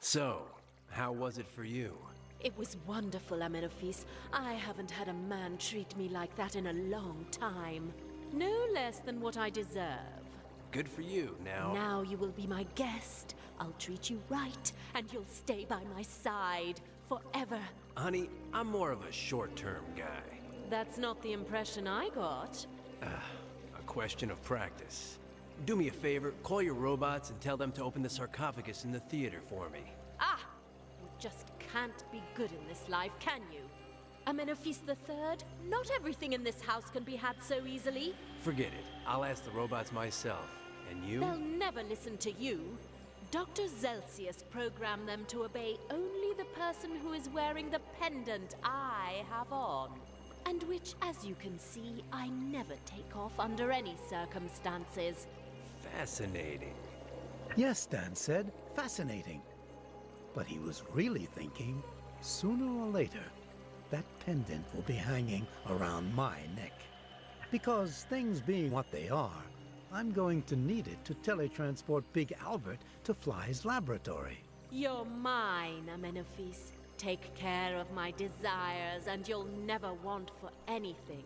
So, how was it for you? It was wonderful, Amenophes. I haven't had a man treat me like that in a long time. No less than what I deserve. Good for you. Now you will be my guest. I'll treat you right, and you'll stay by my side forever. Honey, I'm more of a short-term guy. That's not the impression I got. A question of practice. Do me a favor, call your robots and tell them to open the sarcophagus in the theater for me. Ah! You just can't be good in this life, can you? Amenophes III, not everything in this house can be had so easily. Forget it. I'll ask the robots myself. And you? They'll never listen to you. Dr. Zelsius programmed them to obey only the person who is wearing the pendant I have on. And which, as you can see, I never take off under any circumstances. Fascinating. Yes, Dan said, fascinating. But he was really thinking, sooner or later, that pendant will be hanging around my neck. Because things being what they are, I'm going to need it to teletransport Big Albert to Fly's laboratory. You're mine, Amenophes. Take care of my desires and you'll never want for anything.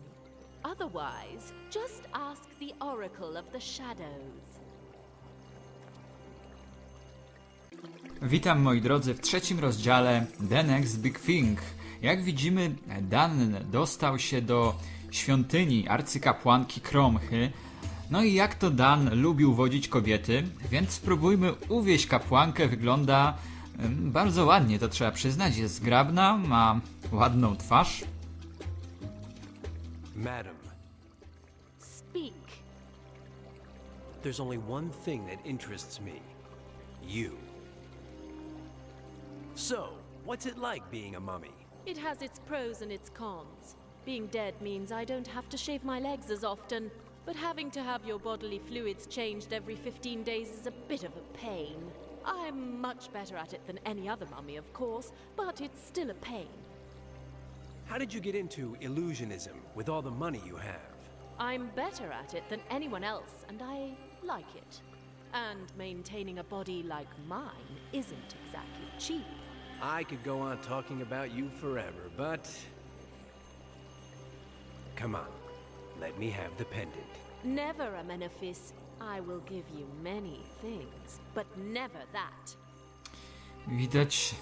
Otherwise, just ask the Oracle of the Shadows. Witam moi drodzy w trzecim rozdziale The Next Big Thing. Jak widzimy, Dan dostał się do świątyni arcykapłanki Kromchy. No i jak to Dan lubił wodzić kobiety, więc spróbujmy uwieść kapłankę. Wygląda bardzo ładnie, to trzeba przyznać. Jest zgrabna, ma ładną twarz. Madam. Speak. There's only one thing that interests me. You. So, what's it like being a mummy? It has its pros and its cons. Being dead means I don't have to shave my legs as often, but having to have your bodily fluids changed every 15 days is a bit of a pain. I'm much better at it than any other mummy, of course, but it's still a pain. How did you get into illusionism with all the money you have? I'm better at it than anyone else, and I like it. And maintaining a body like mine isn't exactly cheap. I could go on talking about you forever, but... Come on, let me have the pendant. Never, Amenophes. I will give you many things, but never that. Widać,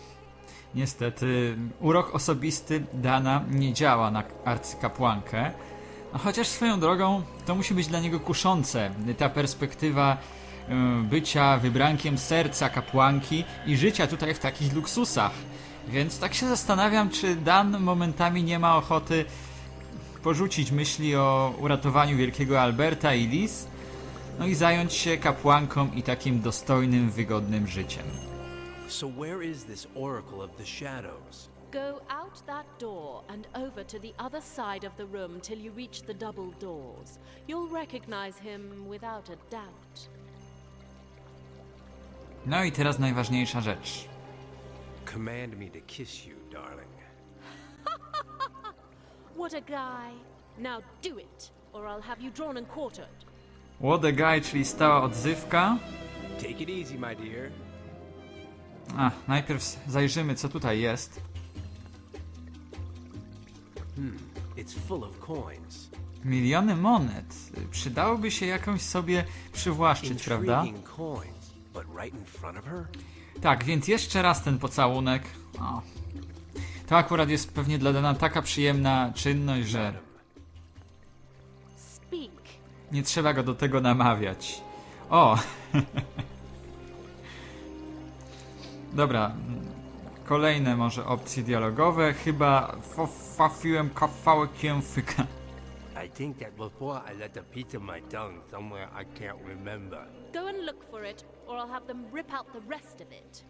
niestety, urok osobisty Dana nie działa na arcykapłankę. A chociaż swoją drogą to musi być dla niego kuszące. Ta perspektywa bycia wybrankiem serca kapłanki i życia tutaj w takich luksusach. Więc tak się zastanawiam, czy Dan momentami nie ma ochoty porzucić myśli o uratowaniu wielkiego Alberta i Liz, no i zająć się kapłanką i takim dostojnym, wygodnym życiem. So where is this Oracle of the Shadows? Go out that door and over to the other side of the room till you reach the double doors. You'll recognize him without a doubt. No i teraz najważniejsza rzecz. Command me to kiss you, darling. What a guy. Now do it, or I'll have you drawn and quartered. What a guy, czyli stała odzywka. Take it easy, my dear. Najpierw zajrzymy, co tutaj jest. It's full of coins. Miliony monet. Przydałoby się jakąś sobie przywłaszczyć, prawda? Intriguing coins, but right in front of her? Tak, więc jeszcze raz ten pocałunek. O. To akurat jest pewnie dla Dana taka przyjemna czynność, że Speak. nie trzeba go do tego namawiać. O! Dobra. Kolejne może opcje dialogowe. Chyba fafiłem kawałek języka. I think that before I left a piece of my tongue somewhere I can't remember. Go and look for it, or I'll have them rip out the rest of it.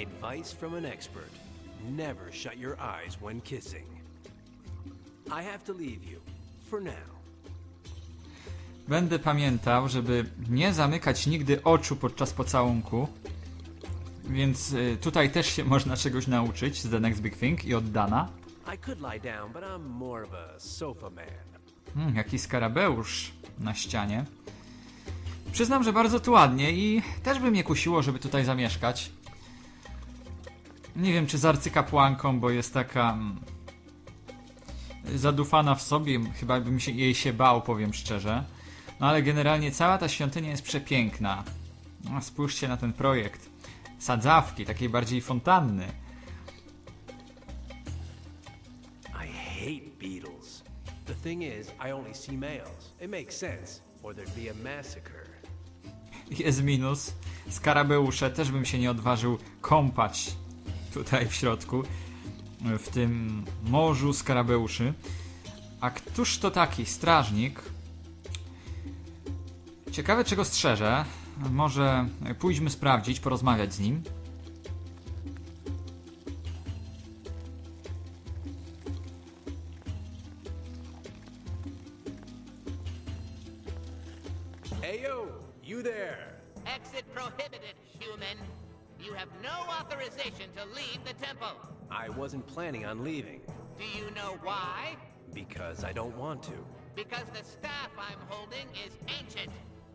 Advice from an expert. Never shut your eyes when kissing. I have to leave you, for now. Będę pamiętał, żeby nie zamykać nigdy oczu podczas pocałunku. Więc tutaj też się można czegoś nauczyć z The Next Big Thing i od Dana. I could lie down, but I'm more of a sofa man. Jaki skarabeusz na ścianie. Przyznam, że bardzo tu ładnie i też by mnie kusiło, żeby tutaj zamieszkać. Nie wiem, czy z arcykapłanką, bo jest taka zadufana w sobie, chyba bym jej się bał, powiem szczerze. No ale generalnie cała ta świątynia jest przepiękna. No, spójrzcie na ten projekt. Sadzawki, takiej bardziej fontanny. I hate beetles. The thing is, I only see males. It makes sense, or there'd be a massacre. Jest minus. Skarabeusze też bym się nie odważył kąpać tutaj w środku, w tym morzu skarabeuszy. A któż to taki strażnik? Ciekawe, czego strzeże. Może pójdźmy sprawdzić, porozmawiać z nim. Heyo, you there! Exit prohibited, human. You have no authorization to leave the temple. I wasn't planning on leaving, Do you know why? because I don't want to. Because the staff I'm holding is ancient.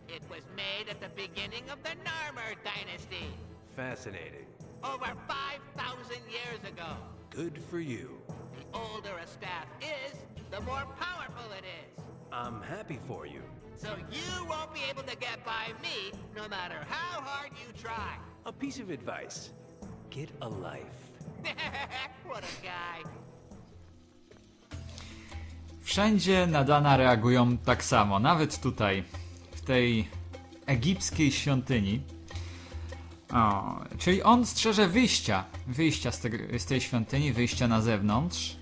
It was made at the beginning of the Narmer dynasty, Fascinating. over 5,000 years ago. Good for you. The older a staff is, the more powerful it is. I'm happy for you. So you won't be able to get by me, no matter how hard you try. A piece of advice. Get a life. What a guy. Wszędzie na Dana reagują tak samo, nawet tutaj, w tej egipskiej świątyni. O, czyli on strzeże wyjścia z tej świątyni, wyjścia na zewnątrz.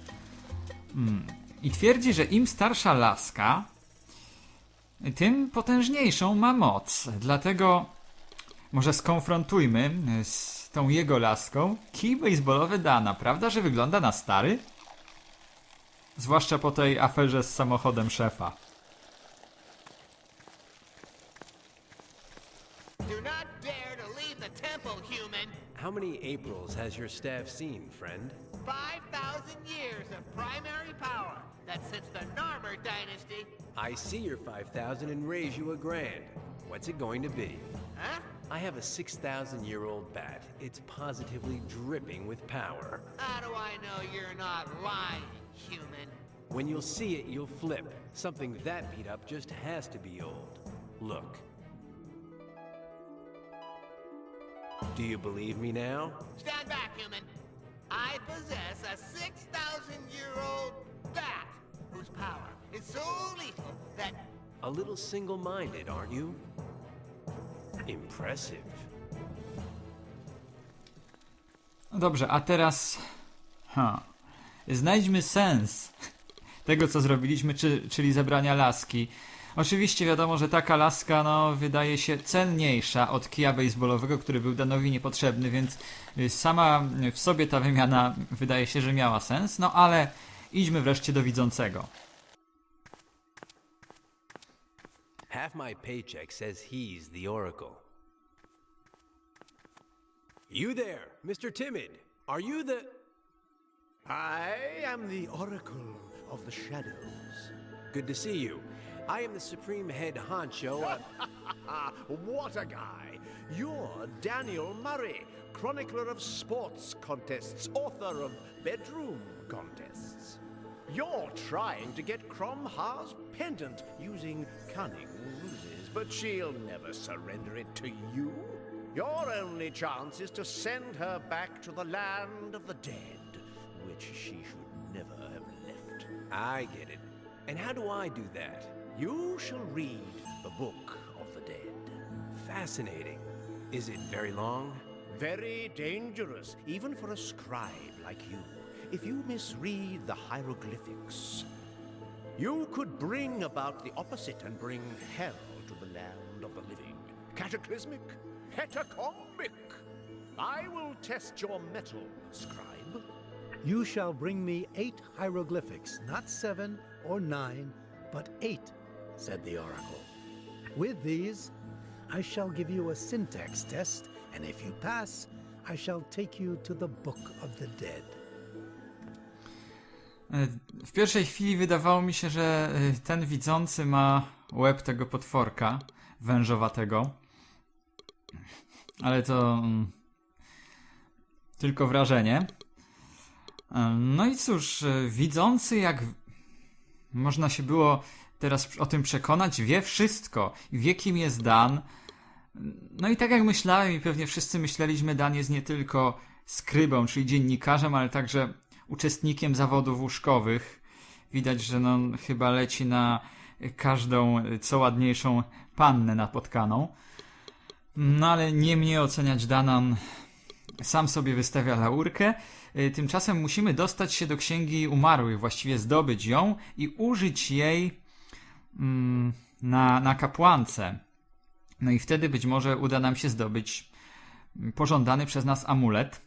I twierdzi, że im starsza laska, tym potężniejszą ma moc. Dlatego może skonfrontujmy z tą jego laską kij baseballowy Dana. Prawda, że wygląda na stary? Zwłaszcza po tej aferze z samochodem szefa. Do not dare to leave the temple, human. How many Aprils has your staff seen, friend? 5,000 years of primary power. That's since the Narmer dynasty. I see your 5,000 and raise you a grand. What's it going to be? Huh? I have a 6,000-year-old bat. It's positively dripping with power. How do I know you're not lying, human? When you'll see it, you'll flip. Something that beat up just has to be old. Look. Do you believe me now? Stand back, human. I possess a 6,000-year-old bat whose power is so lethal that... A little single-minded, aren't you? Impressive. No dobrze, a teraz... Znajdźmy sens tego, co zrobiliśmy, czyli zebrania laski. Oczywiście wiadomo, że taka laska wydaje się cenniejsza od kija baseballowego, który był Danowi niepotrzebny, więc sama w sobie ta wymiana wydaje się, że miała sens. No ale idźmy wreszcie do widzącego. Half my paycheck says he's the Oracle. You there, Mr. Timid. Are you the... I am the Oracle of the Shadows. Good to see you. I am the Supreme Head Honcho. What a guy! You're Daniel Murray, chronicler of sports contests, author of bedroom contests. You're trying to get Cromha's pendant using cunning ruses, but she'll never surrender it to you. Your only chance is to send her back to the land of the dead, which she should never have left. I get it. And how do I do that? You shall read the Book of the Dead. Fascinating. Is it very long? Very dangerous, even for a scribe like you. If you misread the hieroglyphics, you could bring about the opposite and bring hell to the land of the living. Cataclysmic, hecatombik. I will test your mettle, scribe. You shall bring me 8 hieroglyphics, not 7 or 9, but 8, said the oracle. With these, I shall give you a syntax test, and if you pass, I shall take you to the Book of the Dead. W pierwszej chwili wydawało mi się, że ten widzący ma łeb tego potworka wężowatego. Ale to tylko wrażenie. No i cóż, widzący, jak można się było teraz o tym przekonać, wie wszystko. Wie, kim jest Dan. No i tak jak myślałem i pewnie wszyscy myśleliśmy, Dan jest nie tylko skrybą, czyli dziennikarzem, ale także uczestnikiem zawodów łóżkowych. Widać, że no chyba leci na każdą co ładniejszą pannę napotkaną. No ale nie mnie oceniać Dana, on sam sobie wystawia laurkę. Tymczasem musimy dostać się do Księgi Umarłych, właściwie zdobyć ją i użyć jej na kapłance. No i wtedy być może uda nam się zdobyć pożądany przez nas amulet.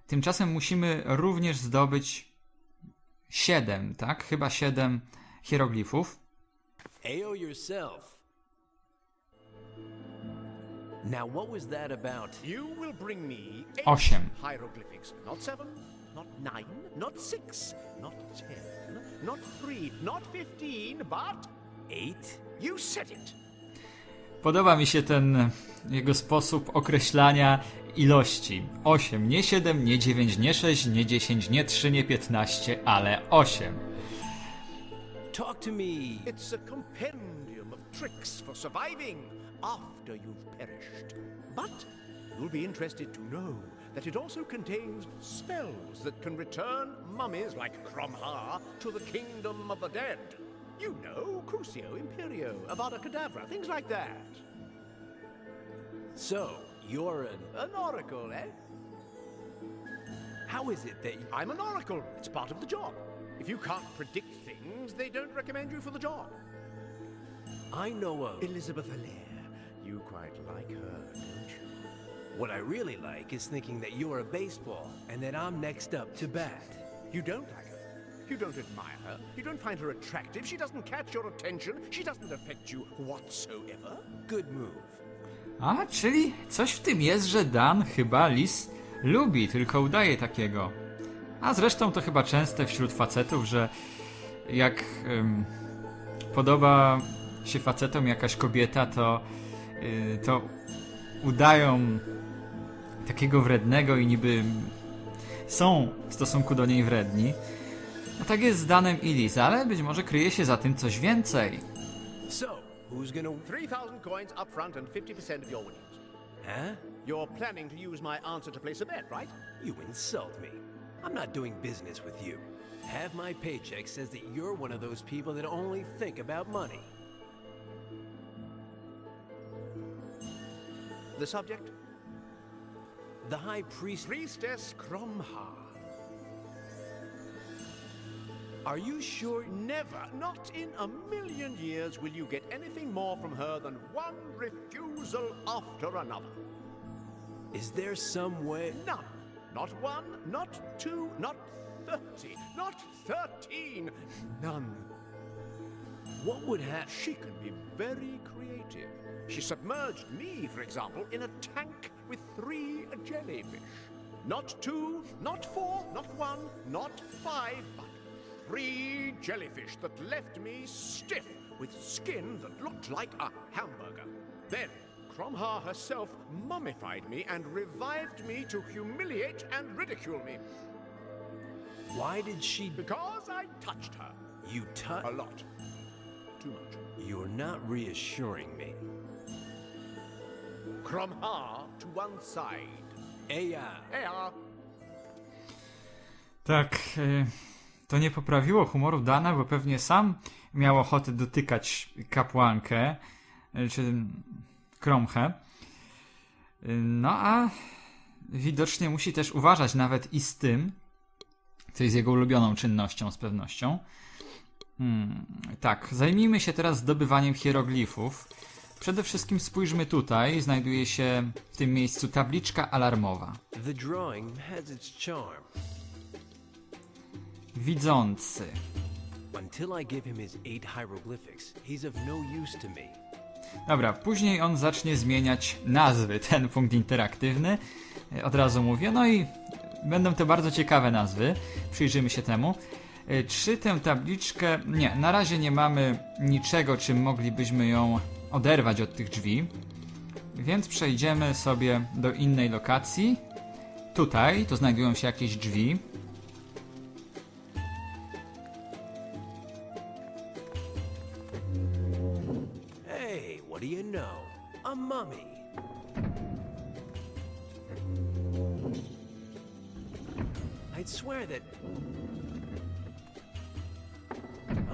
Tymczasem musimy również zdobyć 7, tak? Chyba 7 hieroglifów. Ayo yourself. Now, what was that about? You will bring me 8. hieroglyphics. Not 7, not 9, not 6, not 10, not 3, not 15, but 8? you said it. Podoba mi się ten jego sposób określania ilości. 8, nie 7, nie 9, nie 6, nie 10, nie 3, nie 15, ale 8. Talk to me. It's a compendium of tricks for surviving after you've perished. But you'll be interested to know that it also contains spells that can return mummies like Cromha to the kingdom of the dead. You know, Crucio, Imperio, Avada Kedavra, things like that. So, you're An oracle, eh? How is it that I'm an oracle. It's part of the job. If you can't predict things, they don't recommend you for the job. I know of... Elizabeth Allaire. You quite like her, don't you? What I really like is thinking that you're a baseball and that I'm next up to bat. You don't like her. You don't admire her. You don't find her attractive. She doesn't catch your attention. She doesn't affect you whatsoever. Good move. A, czyli coś w tym jest, że Dan chyba Liz lubi, tylko udaje takiego. A zresztą to chyba częste wśród facetów, że jak podoba się facetom jakaś kobieta, to udają takiego wrednego i niby są w stosunku do niej wredni. No tak jest z Danem i Liz, ale być może kryje się za tym coś więcej. So, who's gonna... 3,000 coins up front and 50% of your winnings. Huh? You're planning to use my answer to place a bet, right? You insult me. I'm not doing business with you. Half my paycheck says that you're one of those people that only think about money. The subject? The High Priest... Priestess Cromha. Are you sure? Never, not in a million years, will you get anything more from her than one refusal after another. Is there some way... None. Not 1, not 2, not 30, not 13. None. What would happen... She can be very creative. She submerged me, for example, in a tank with 3 jellyfish. Not 2, not 4, not 1, not 5, but 3 jellyfish that left me stiff with skin that looked like a hamburger. Then Cromha herself mummified me and revived me to humiliate and ridicule me. Why did she... Because I touched her. You A lot. Too much. You're not reassuring me. Cromha to one side. Aya. Ea. Tak, to nie poprawiło humoru Dana, bo pewnie sam miał ochotę dotykać kapłankę, czy Cromhę. No a widocznie musi też uważać nawet i z tym, co jest jego ulubioną czynnością z pewnością. Tak, zajmijmy się teraz zdobywaniem hieroglifów. Przede wszystkim spójrzmy tutaj, znajduje się w tym miejscu tabliczka alarmowa. The drawing has its charm. Widzący. Until I give him his 8 hieroglyphics, he's of no use to me. Dobra, później on zacznie zmieniać nazwy, ten punkt interaktywny. Od razu mówię, no i Będą to bardzo ciekawe nazwy. Przyjrzyjmy się temu. Czy tę tabliczkę... Nie, na razie nie mamy niczego, czym moglibyśmy ją oderwać od tych drzwi. Więc przejdziemy sobie do innej lokacji. Tutaj, to znajdują się jakieś drzwi. Hey, what do you know? A mummy. I'd swear that...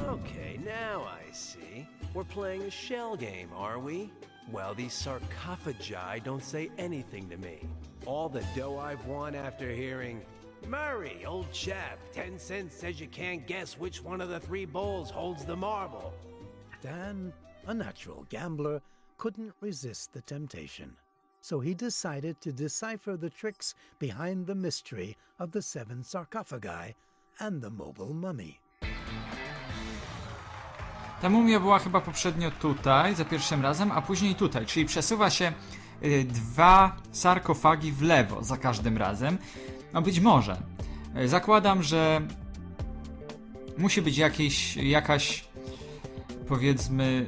Okay, now I see. We're playing a shell game, are we? Well, these sarcophagi don't say anything to me. All the dough I've won after hearing, Murray, old chap, 10 cents says you can't guess which one of the 3 bowls holds the marble. Dan, a natural gambler, couldn't resist the temptation. So he decided to decipher the tricks behind the mystery of the 7 sarcophagi and the mobile mummy. Ta mumia była chyba poprzednio tutaj, za pierwszym razem, a później tutaj, czyli przesuwa się 2 sarkofagi w lewo za każdym razem. No być może. Zakładam, że musi być jakaś powiedzmy,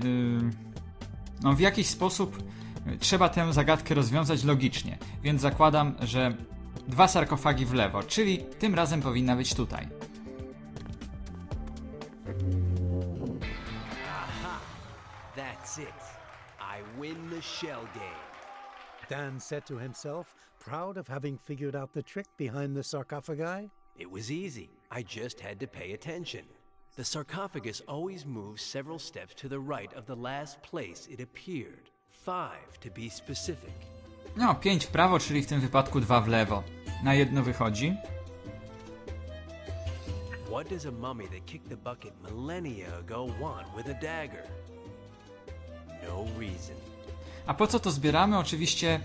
no w jakiś sposób trzeba tę zagadkę rozwiązać logicznie. Więc zakładam, że 2 sarkofagi w lewo, czyli tym razem powinna być tutaj. That's it. I win the shell game. Dan said to himself, proud of having figured out the trick behind the sarcophagi. It was easy. I just had to pay attention. The sarcophagus always moves several steps to the right of the last place it appeared. 5 to be specific. No, 5 w prawo, czyli w tym wypadku 2 w lewo. Na jedno wychodzi. What does a mummy that kicked the bucket millennia ago want with a dagger? No reason. A po co to zbieramy? Oczywiście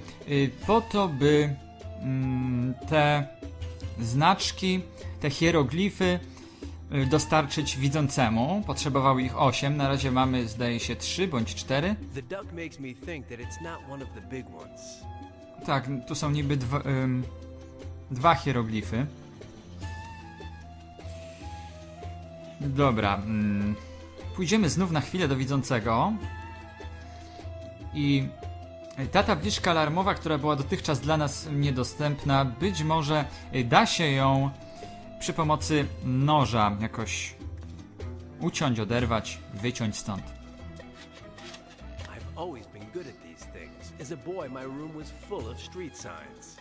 po to, by te znaczki, te hieroglify dostarczyć widzącemu. Potrzebowały ich 8, na razie mamy, zdaje się, 3 bądź 4. The duck makes me think that it's not one of the big ones. Tak, tu są niby 2 hieroglify. Dobra, pójdziemy znów na chwilę do widzącego. I ta tabliczka alarmowa, która była dotychczas dla nas niedostępna, być może da się ją przy pomocy noża jakoś uciąć, oderwać, wyciąć stąd. I've always been good at these things. As a boy, my room was full of street signs.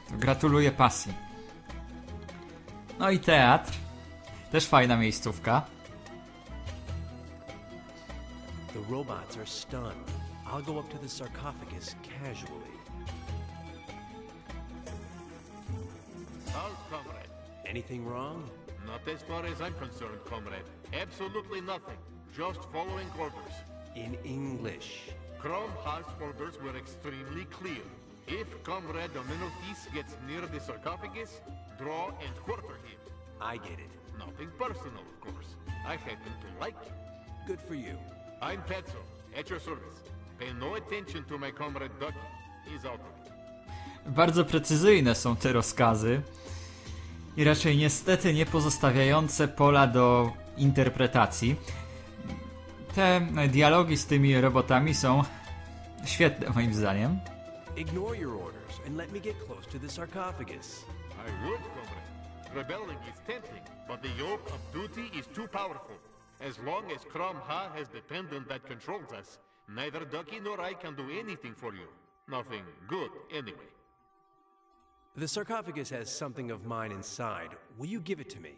To gratuluję pasji. No i teatr. Też fajna miejscówka. The robots are stunned. I'll go up to the sarcophagus casually. Halt, comrade. Anything wrong? Not as far as I'm concerned, comrade. Absolutely nothing. Just following orders. In English. Cromha's orders were extremely clear. If Comrade Dominotis gets near the sarcophagus, draw and quarter him. I get it. Nothing personal, of course. I happen to like you. Good for you. I'm Petzo, at your service. Pay no attention to my comrade Ducky. He's out of it. Bardzo precyzyjne są te rozkazy i raczej niestety nie pozostawiające pola do interpretacji. Te dialogi z tymi robotami są świetne moim zdaniem. Ignore your orders and let me get close to the sarcophagus. I would, comrade. Rebelling is tempting, but the yoke of duty is too powerful. As long as Cromha has dependent that controls us, neither Ducky nor I can do anything for you. Nothing good, anyway. The sarcophagus has something of mine inside. Will you give it to me?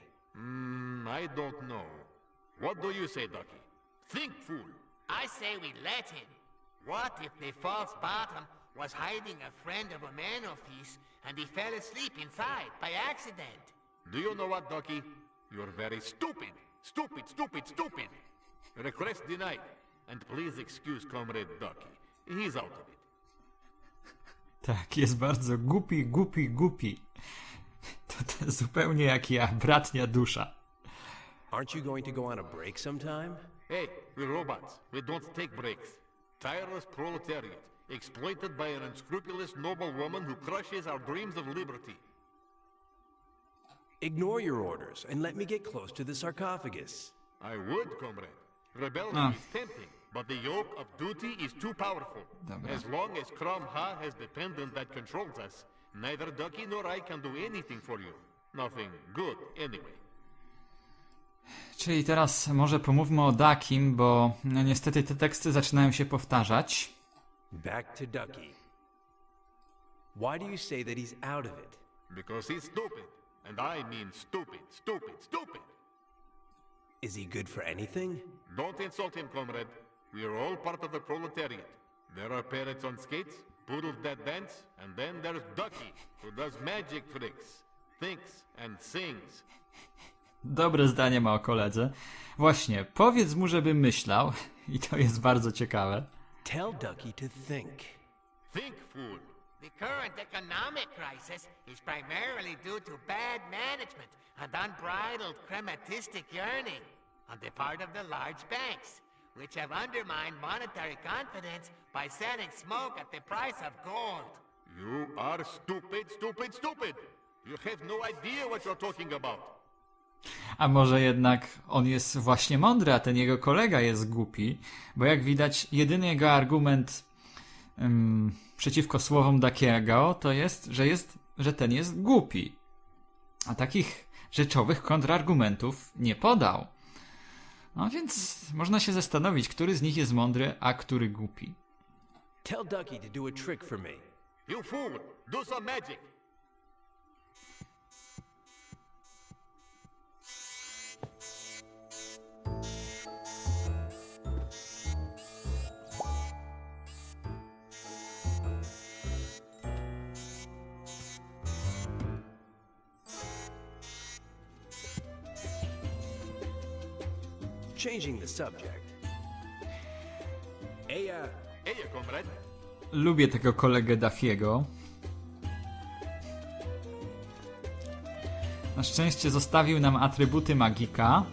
I don't know. What do you say, Ducky? Think, fool. I say we let him. What if the false bottom was hiding a friend of a man of his and he fell asleep inside by accident? Do you know what, Ducky? You're very stupid. Stupid, stupid, stupid. Request denied. And please excuse Comrade Ducky. He's out of it. Tak, jest bardzo głupi. To zupełnie jak ja, bratnia dusza. Aren't you going to go on a break sometime? Hey, we're robots. We don't take breaks. Tireless proletariat. exploited by an unscrupulous noblewoman who crushes our dreams of liberty. Ignore your orders and let me get close to the sarcophagus. I would, comrade. Rebellion is tempting, but the yoke of duty is too powerful. Dobra. As long as Crom Ha has dependent that controls us, neither Ducky nor I can do anything for you. Nothing good, anyway. Czyli teraz może pomówmy o Dakim, bo no, niestety te teksty zaczynają się powtarzać. Back to Ducky. Why do you say that he's out of it? Because he's stupid. And I mean stupid, stupid, stupid. Is he good for anything? Don't insult him, comrade. We are all part of the proletariat. There are parrots on skates, poodles that dance, and then there's Ducky, who does magic tricks, thinks and sings. Dobre zdanie ma o koledze. Właśnie, powiedz mu, żeby myślał. I to jest bardzo ciekawe. Tell Ducky to think. Think, fool. The current economic crisis is primarily due to bad management and unbridled crematistic yearning on the part of the large banks, which have undermined monetary confidence by selling smoke at the price of gold. You are stupid, stupid, stupid. You have no idea what you're talking about. A może jednak on jest właśnie mądry, a ten jego kolega jest głupi, bo jak widać jedyny jego argument przeciwko słowom Dakiego to jest, że ten jest głupi. A takich rzeczowych kontrargumentów nie podał. No więc można się zastanowić, który z nich jest mądry, a który głupi. Tell Ducky to do a trick for me. You fool, do some magic. Changing the subject. Eja, comrade. Lubię tego kolegę Daffiego. Na szczęście zostawił nam atrybuty magika.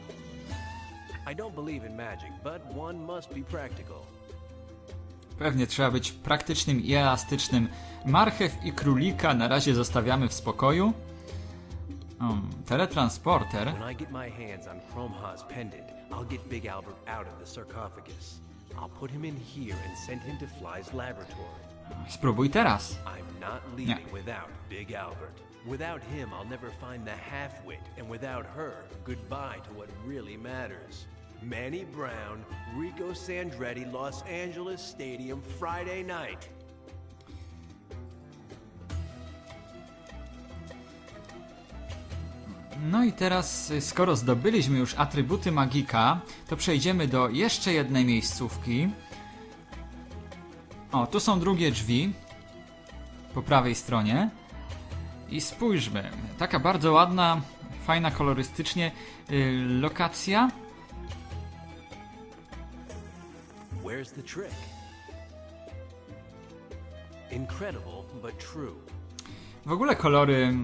I don't believe in magic, but one must be practical. Pewnie trzeba być praktycznym i elastycznym. Marchew i królika na razie zostawiamy w spokoju. Teletransporter. When I get my hands on Crom Ha's pendant, I'll get Big Albert out of the sarcophagus. I'll put him in here and send him to Fly's laboratory. Spróbuj teraz. I'm not leaving without Big Albert. Without him, I'll never find the half-wit, and without her, goodbye to what really matters. Manny Brown, Rico Sandretti, Los Angeles Stadium, Friday night. No i teraz, skoro zdobyliśmy już atrybuty magika, to przejdziemy do jeszcze jednej miejscówki. O, tu są drugie drzwi. Po prawej stronie. I spójrzmy. Taka bardzo ładna, fajna kolorystycznie lokacja. Where's the trick? Incredible, but true. W ogóle kolory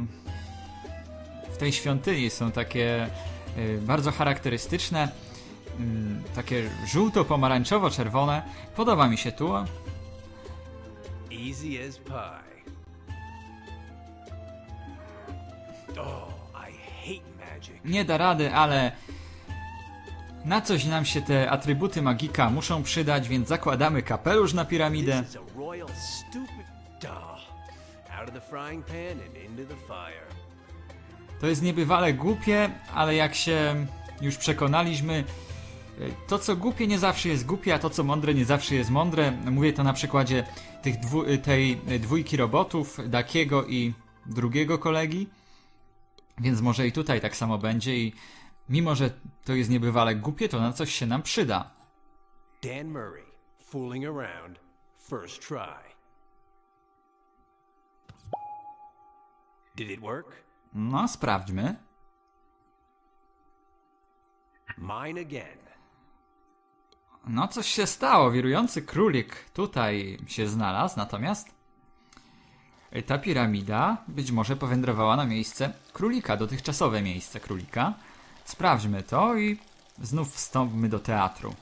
w tej świątyni są takie bardzo charakterystyczne. Takie żółto-pomarańczowo-czerwone. Podoba mi się tu. Easy as pie. Oh, I hate magic. Nie da rady, ale na coś nam się te atrybuty magika muszą przydać, więc zakładamy kapelusz na piramidę. This is a royal stupid out of the frying pan and into the fire. To jest niebywale głupie, ale jak się już przekonaliśmy, to co głupie nie zawsze jest głupie, a to co mądre nie zawsze jest mądre. Mówię to na przykładzie tej dwójki robotów, Dakiego i drugiego kolegi. Więc może i tutaj tak samo będzie i mimo, że to jest niebywale głupie, to na coś się nam przyda. Dan Murray, fooling around, first try. Did it work? No, sprawdźmy. Mine again. No, coś się stało. Wirujący królik tutaj się znalazł, natomiast ta piramida być może powędrowała na miejsce królika, dotychczasowe miejsce królika. Sprawdźmy to i znów wstąpmy do teatru.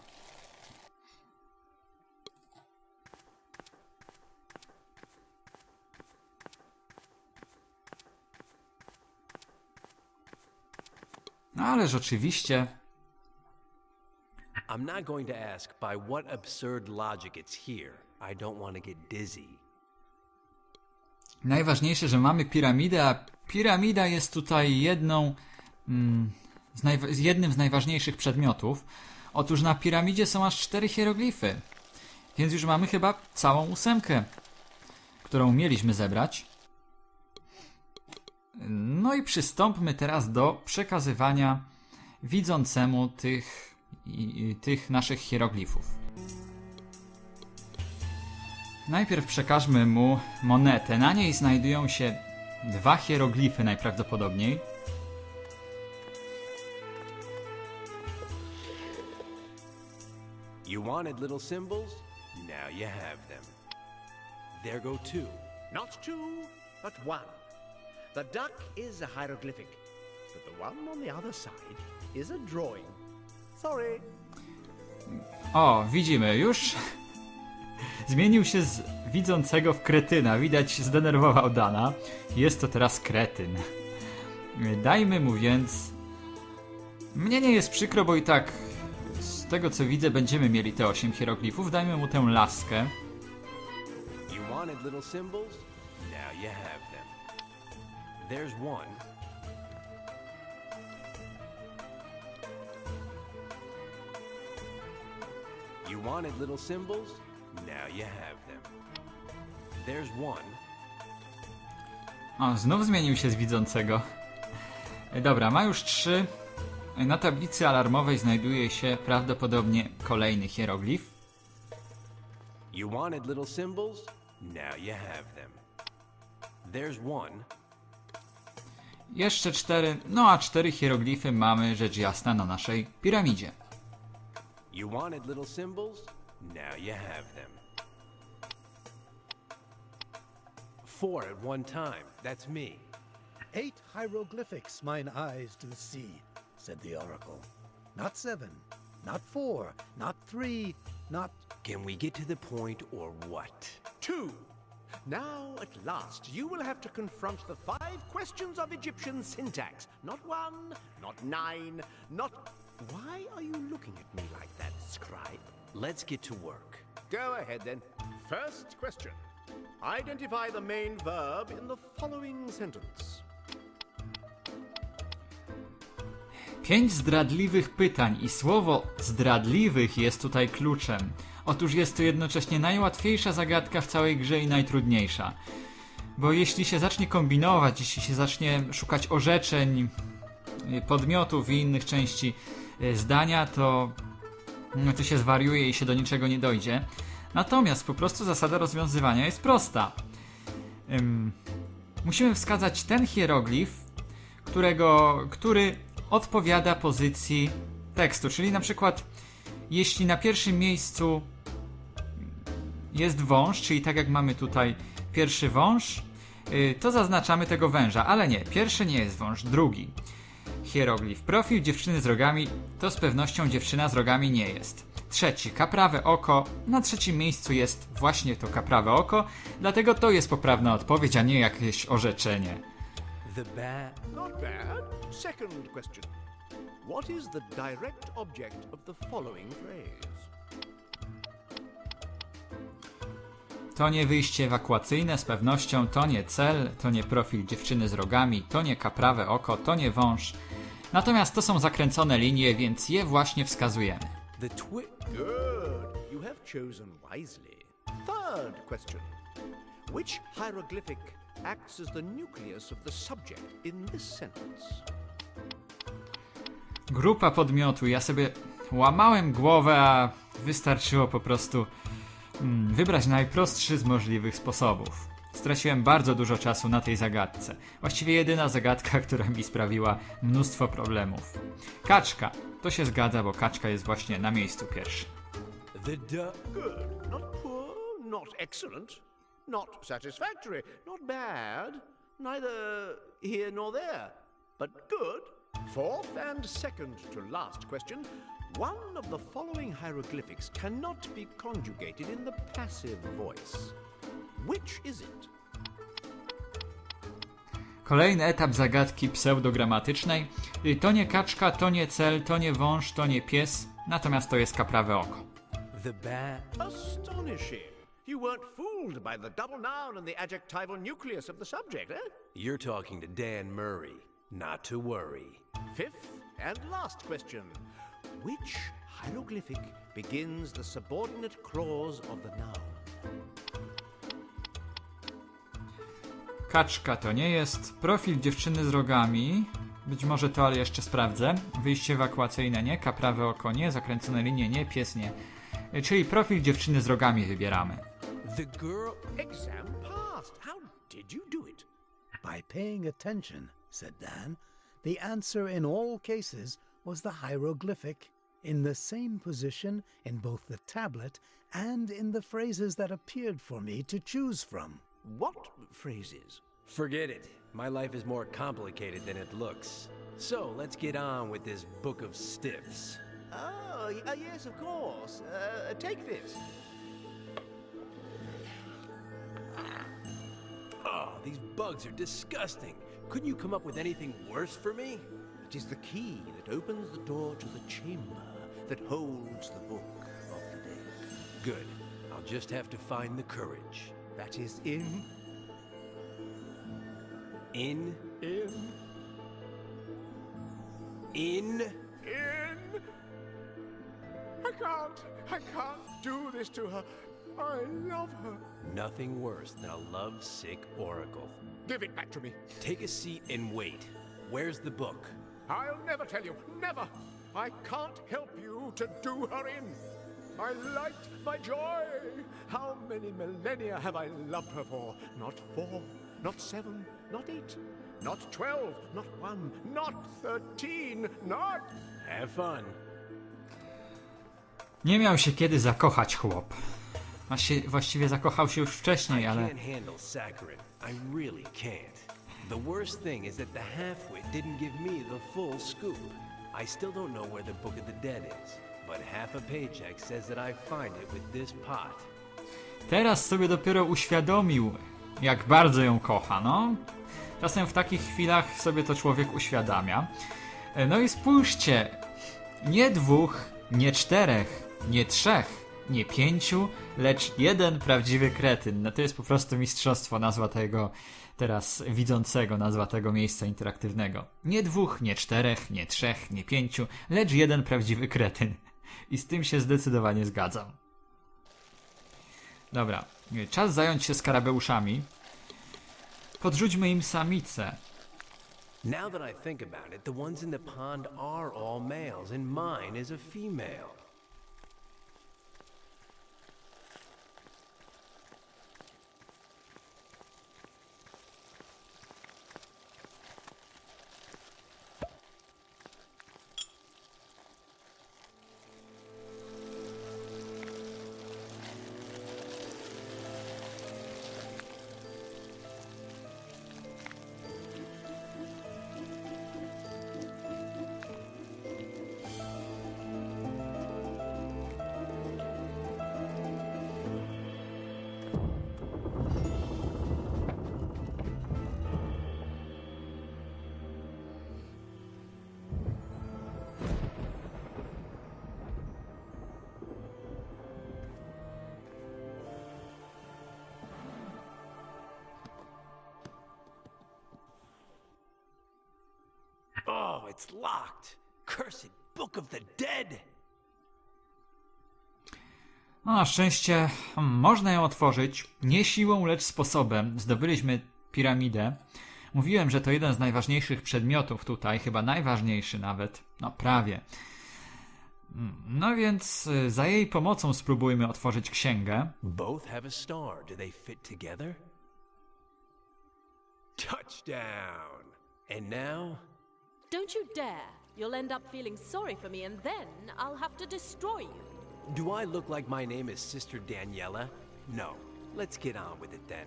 Ależ oczywiście. I'm not going to ask by what absurd logic it's here. I don't want to get dizzy. Najważniejsze, że mamy piramidę, a piramida jest tutaj jednym z najważniejszych przedmiotów. Otóż na piramidzie są aż 4 hieroglify. Więc już mamy chyba całą 8, którą mieliśmy zebrać. No i przystąpmy teraz do przekazywania widzącemu tych naszych hieroglifów. Najpierw przekażmy mu monetę. Na niej znajdują się 2 hieroglify najprawdopodobniej. You wanted little symbols? Now you have them. There go 2. Not 2, but 1. The duck is a hieroglyphic, but the one on the other side is a drawing. Sorry. O, widzimy już. Zmienił się z widzącego w kretyna. Widać, zdenerwował Dana. Jest to teraz kretyn. Dajmy mu więc... Mnie nie jest przykro, bo i tak z tego co widzę będziemy mieli te 8 hieroglifów. Dajmy mu tę laskę. You wanted little symbols? Now you have them. There's 1. You wanted little symbols? Now you have them. There's 1. O, znów zmienił się z widzącego. Dobra, ma już 3. Na tablicy alarmowej znajduje się prawdopodobnie kolejny hieroglif. You wanted little symbols? Now you have them. There's 1. Jeszcze 4, no a 4 hieroglify mamy rzecz jasna na naszej piramidzie. You wanted little symbols? Now you have them. 4 at one time. That's me. 8 hieroglyphics mine eyes do see, said the oracle. Not 7, not 4, not 3, not... Can we get to the point or what? 2. Now, at last, you will have to confront the 5 questions of Egyptian syntax. Not 1, not 9, not... Why are you looking at me like that, scribe? Let's get to work. Go ahead, then. First question. Identify the main verb in the following sentence. 5 zdradliwych pytań i słowo zdradliwych jest tutaj kluczem. Otóż jest to jednocześnie najłatwiejsza zagadka w całej grze i najtrudniejsza. Bo jeśli się zacznie kombinować, jeśli się zacznie szukać orzeczeń, podmiotów i innych części zdania, to się zwariuje i się do niczego nie dojdzie. Natomiast po prostu zasada rozwiązywania jest prosta. Musimy wskazać ten hieroglif, który odpowiada pozycji tekstu. Czyli na przykład jeśli na pierwszym miejscu jest wąż, czyli tak jak mamy tutaj pierwszy wąż, to zaznaczamy tego węża, ale nie, pierwszy nie jest wąż, drugi hieroglif. Profil dziewczyny z rogami to z pewnością dziewczyna z rogami nie jest. Trzeci, kaprawe oko, na trzecim miejscu jest właśnie to kaprawe oko, dlatego to jest poprawna odpowiedź, a nie jakieś orzeczenie. Not bad. Second question. What is the direct object of the following phrase? To nie wyjście ewakuacyjne z pewnością, to nie cel, to nie profil dziewczyny z rogami, to nie kaprawe oko, to nie wąż. Natomiast to są zakręcone linie, więc je właśnie wskazujemy. Good. You have chosen wisely. Third question. Which hieroglyphic acts as the nucleus of the subject in this sentence? Grupa podmiotu. Ja sobie łamałem głowę, a wystarczyło po prostu wybrać najprostszy z możliwych sposobów. Straciłem bardzo dużo czasu na tej zagadce. Właściwie jedyna zagadka, która mi sprawiła mnóstwo problemów. Kaczka. To się zgadza, bo kaczka jest właśnie na miejscu pierwszym. Good. Not poor, not excellent, not satisfactory, not bad, neither here nor there, but good. Fourth and second to last question. One of the following hieroglyphics cannot be conjugated in the passive voice. Which is it? Kolejny etap zagadki pseudogramatycznej. To nie kaczka, to nie cel, to nie wąż, to nie pies, natomiast to jest kaprawe oko. The bat. Astonishing. You weren't fooled by the double noun and the adjectival nucleus of the subject, eh? You're talking to Dan Murray. Not to worry. Fifth and last question. Which hieroglyphic begins the subordinate clause of the noun? Kaczka to nie jest. Profil dziewczyny z rogami. Być może to, ale jeszcze sprawdzę. Wyjście ewakuacyjne nie. Kaprawe oko nie. Zakręcone linie nie. Pies nie. Czyli profil dziewczyny z rogami wybieramy. The girl. Exam passed. How did you do it? By paying attention, said Dan, the answer in all cases was the hieroglyphic, in the same position in both the tablet and in the phrases that appeared for me to choose from. What phrases? Forget it. My life is more complicated than it looks. So let's get on with this book of stiffs. Oh, yes, of course. Take this. Oh, these bugs are disgusting. Couldn't you come up with anything worse for me? It is the key that opens the door to the chamber that holds the book of the dead. Good. I'll just have to find the courage. That is in. In. I can't do this to her. I love her. Nothing worse than a lovesick oracle. Give it back to me. Take a seat and wait. Where's the book? I'll never tell you. Never. I can't help you to do her in. My light, my joy. How many millennia have I loved her for? Not 4, not 7, not 8, not 12, not 1, not 13, not... Have fun. Nie miał się kiedy zakochać chłop. Właściwie zakochał się już wcześniej, I ale... can't handle saccharin. I really can't. The worst thing is that the halfwit didn't give me the full scoop. I still don't know where the Book of the Dead is, but half a paycheck says that I find it with this pot. Teraz sobie dopiero uświadomił, jak bardzo ją kocha, no. Czasem w takich chwilach sobie to człowiek uświadamia. No i spójrzcie, nie 2, nie 4, nie 3, nie 5, lecz 1 prawdziwy kretyn. No to jest po prostu mistrzostwo, nazwa tego teraz widzącego, nazwa tego miejsca interaktywnego. Nie 2, nie 4, nie 3, nie 5, lecz 1 prawdziwy kretyn. I z tym się zdecydowanie zgadzam. Dobra, czas zająć się skarabeuszami. Podrzućmy im samicę. Now that I think about it, the ones in the pond are all males, and mine is a female. Oh, it's locked. Cursed Book of the Dead. No, na szczęście można ją otworzyć. Nie siłą, lecz sposobem. Zdobyliśmy piramidę. Mówiłem, że to jeden z najważniejszych przedmiotów tutaj, chyba najważniejszy nawet. No prawie. No więc za jej pomocą spróbujmy otworzyć księgę. Both have a star. Do they fit together? Touchdown. And now? Don't you dare! You'll end up feeling sorry for me, and then I'll have to destroy you. Do I look like my name is Sister Daniela? No. Let's get on with it then.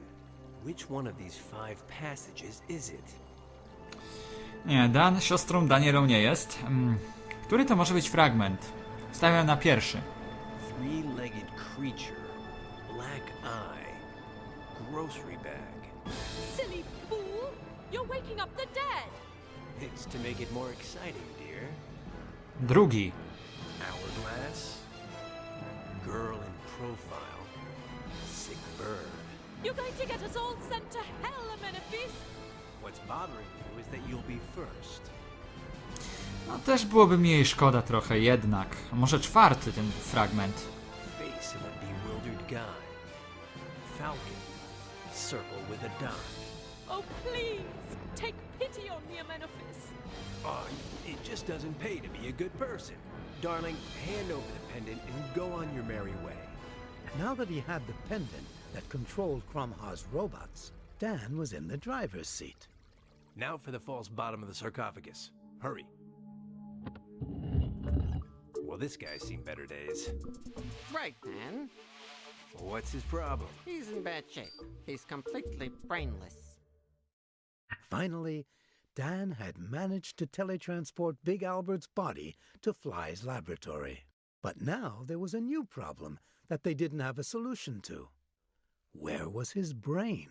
Which one of these 5 passages is it? Nie, Dan siostrą Danielą nie jest. Który to może być fragment? Stawiam na pierwszy. 3-legged creature. Black eye. Grocery bag. Silly fool! You're waking up the dead! It's to make it more exciting, dear. Drugi. Hourglass. Girl in profile. Sick bird. You're going to get us all sent to hell, Amenophes! What's bothering you is that you'll be first. No też byłoby mi jej szkoda trochę jednak. Może czwarty ten fragment. Face of a bewildered guy. Falcon. Circle with a dot. Oh, please! Take pity on me, Amenophes! Oh, it just doesn't pay to be a good person. Darling, hand over the pendant and go on your merry way. Now that he had the pendant that controlled Cromha's robots, Dan was in the driver's seat. Now for the false bottom of the sarcophagus. Hurry. Well, this guy's seen better days. Right, Dan. What's his problem? He's in bad shape. He's completely brainless. Finally, Dan had managed to teletransport Big Albert's body to Fly's laboratory. But now there was a new problem that they didn't have a solution to. Where was his brain?